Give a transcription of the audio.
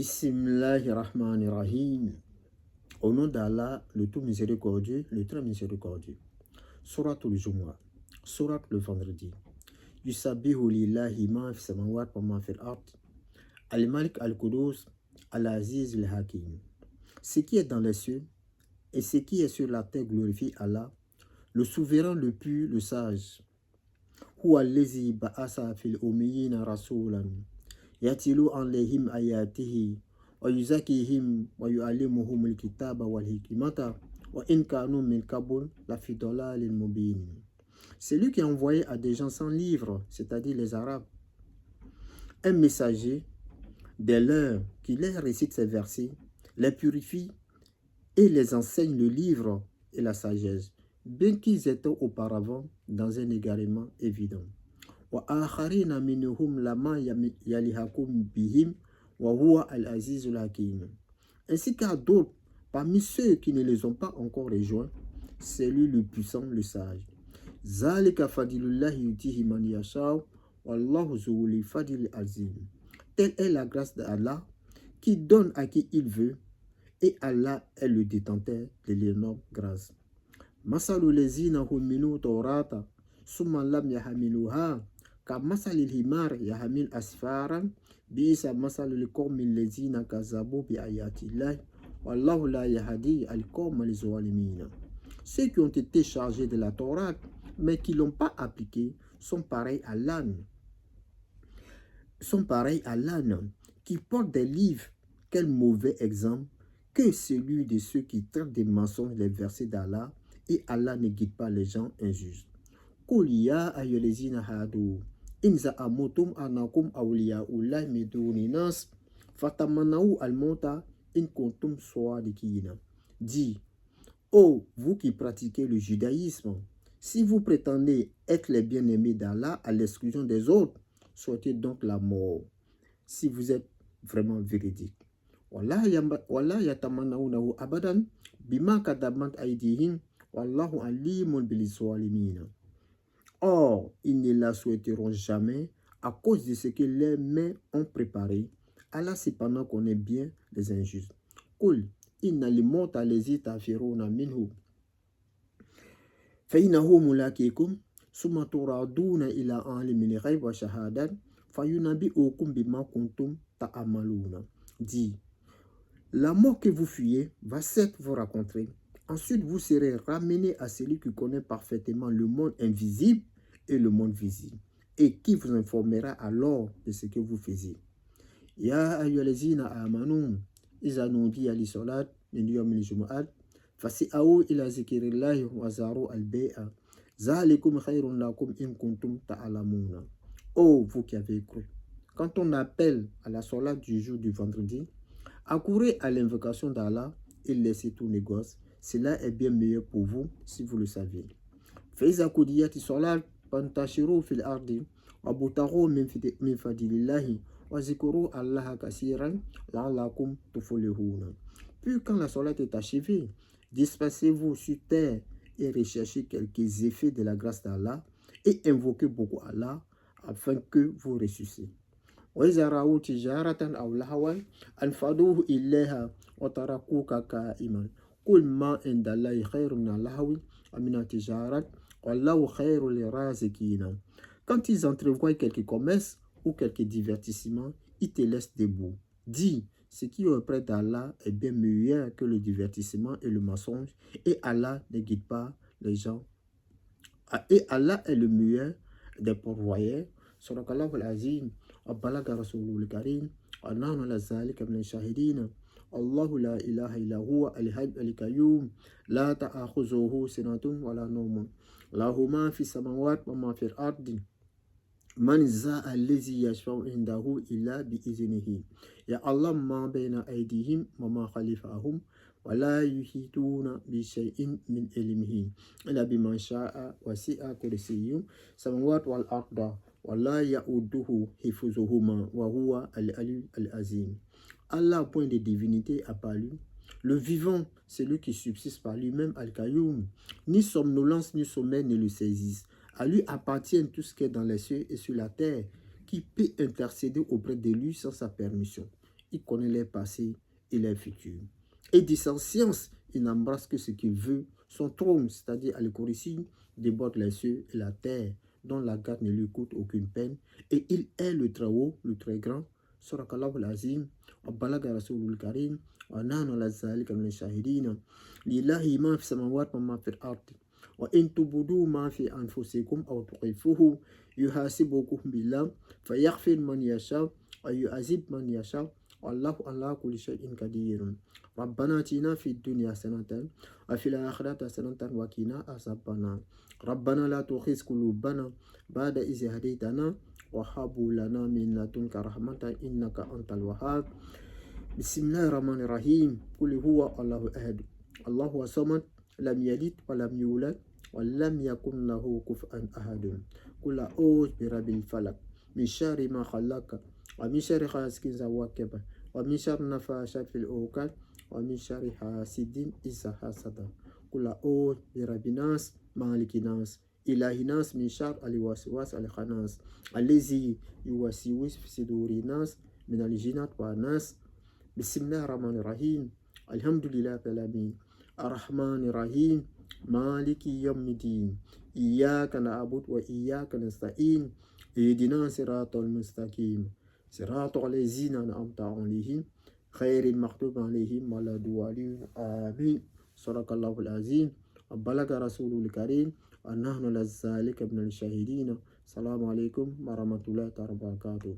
Bismillahirrahmanirrahim. Au nom d'Allah, le tout miséricordieux, le très miséricordieux. Surat al-Jumu'ah, Surat le vendredi. Yusabbihu lillahi ma fi samawat wa ma fil ard. Al-Malik al-Qudus, Al-Aziz al-Hakim. Ce qui est dans les cieux et ce qui est sur la terre glorifie Allah, le souverain, le pur, le sage. Huwa allazi ba'asa fil ummiyina rasulan yatilu alayhim ayatihi wa yuzakihim wa yu'allimuhum al-kitaba wal hikmata wa in kanu min qabl la fi dalalin mubin. C'est lui qui a envoyé à des gens sans livre, c'est-à-dire les Arabes, un messager des leurs qui leur récite ces versets, les purifie et les enseigne le livre et la sagesse, bien qu'ils étaient auparavant dans un égarement évident. Wa akharina minhum lama yalihakum bihim wa huwa al-aziz al-hakim. Ainsi qu'à d'autres parmi ceux qui ne les ont pas encore rejoints, c'est lui le puissant, le sage. Zalika fadilullahi yutihi man yasha wallahu zul fadil azim. Telle est la grâce d'Allah qui donne à qui il veut, et Allah est le détenteur de l'énorme grâce. Masalu lezina huminu taurata summa lam yahamiluha ka masalil himar yahamil asfaran bisa masalul qawmi lezina kazabu bi ayatillahi wallahu la yahdi al-qawma lizalimina. Ceux qui ont été chargés de la Torah mais qui ne l'ont pas appliquée sont pareils à l'âne. Qui porte des livres. Quel mauvais exemple que celui de ceux qui traitent des mensonges les versets d'Allah, et Allah ne guide pas les gens injustes. Qul ya ayyuhallazina hadu in za'amtum annakum awliya'ullahi min duni nas fatamannaw al-mauta in kuntum sadiqina. Dis, ô vous qui pratiquez le judaïsme, si vous prétendez être les bien-aimés d'Allah à l'exclusion des autres, souhaitez donc la mort, si vous êtes vraiment véridique. Wallah yatamannawnahu abadan bima kadamat aydihim wallahu alimun bil zalimin. Or, ils ne la souhaiteront jamais à cause de ce que leurs mains ont préparé. Allah cependant connaît bien les injustes. Qul inna limauta allazi tafiruna minhu fa innahu mulaqikum summa turaduna ila alimil ghaib wa shahadat fayunabbi'ukum bima kuntum ta'maluna. Dit, la mort que vous fuyez va certes vous rencontrer. Ensuite, vous serez ramenés à celui qui connaît parfaitement le monde invisible et le monde visible, et qui vous informera alors de ce que vous faisiez. Ya ayyuhallazina amanu iza nudiya lis-salat min yawmil jumu'at fasi'u ila zikrillahi wa zaru al-bay'a zalikum khairun lakum in kuntum ta'lamuna. Oh, vous qui avez cru, quand on appelle à la salat du jour du vendredi, accourez à l'invocation d'Allah et laissez tout négoce. Cela est bien meilleur pour vous si vous le savez. Faiza kudiyati salat pantashiru fil ardi wa butaru min fadilillahi wa zikuru Allah kasiran la'allakum tuflihuna. Puis quand la salat est achevée, dispersez-vous sur terre et recherchez quelques effets de la grâce d'Allah et invoquez beaucoup Allah afin que vous ressuscitez. وإذا رأوا تجارة أو لهوا انفضوا إليها وتركوك قائما قل ما عند الله خير من اللهو ومن التجارة والله خير للرازقين. Quand ils entrevoient quelques commerces ou quelques divertissements, ils te laissent debout. Dis, ce qui est auprès d'Allah est bien meilleur que le divertissement et le mensonge, et Allah ne guide pas les gens. Et Allah est le meilleur des pourvoyeurs. Sadakallahu al-azim. وبلغ رسوله الكريم ونحن على ذلك من الشاهدين. الله لا إله إلا هو الحي القيوم لا تأخذه سنة ولا نوم له ما في السماوات وما في الأرض من ذا الذي يشفع عنده إلا بإذنه يعلم ما بين أيديهم وما خلفهم ولا يحيطون بشيء من علمه إلا بما شاء وسع كرسيه السماوات والأرض Wallah ya'uduhu hifuzuhuma wa huwa al-ali al-azim. Allah, point de divinité, a paru. Le vivant, celui qui subsiste par lui-même, al-Qayyum. Ni somnolence, ni sommeil ne le saisissent. À lui appartient tout ce qui est dans les cieux et sur la terre, qui peut intercéder auprès de lui sans sa permission. il connaît les passés et les futurs. Et dit sans science, il n'embrasse que ce qu'il veut. Son trône, c'est-à-dire Al-Kursi, déborde les cieux et la terre, dont la garde ne lui coûte aucune peine. Et il est le très haut, le très grand. Surakallahu al-Azim, wa balaga Rasulul Karim, wa nahnu ala zalika min ash-shahidin. Lillahi ma fi samawati wa ma fi al-ardi. Wa in tubudu ma fi anfusikum aw tuqifuhu yuhasibukum billah fayaghfir man yasha wa yu'azib man yasha. Wallahu ala kulli shay'in qadir. ربنا آتنا في الدنيا حسنة وفي الآخرة حسنة وقنا عذاب النار ربنا لا تؤاخذ قلوبنا بعد إذ هديتنا وهب لنا من لدنك رحمة إنك أنت الوهاب بسم الله الرحمن الرحيم قل هو الله أحد الله الصمد لم يلد ولم يولد ولم يكن له كفوا أحد قل أعوذ برب الفلق من شر ما خلق ومن شر غاسق إذا وقب ومن شر النفاثات في العقد ومن شر حاسد إذا حسد قل أعوذ برب الناس مالك الناس إله الناس من شر الوسواس الخناس الذي يوسوس في صدور الناس من الجنة والناس بسم الله الرحمن الرحيم الحمد لله رب العالمين الرحمن الرحيم مالك يوم الدين إياك نعبد وإياك نستعين اهدنا صراط المستقيم صراط الذين أنعمت عليهم غير المغضوب عليهم ولا الضالين آمين صدق الله العظيم وبلغ رسوله الكريم ونحن على ذلك من الشاهدين السلام عليكم ورحمة الله وبركاته.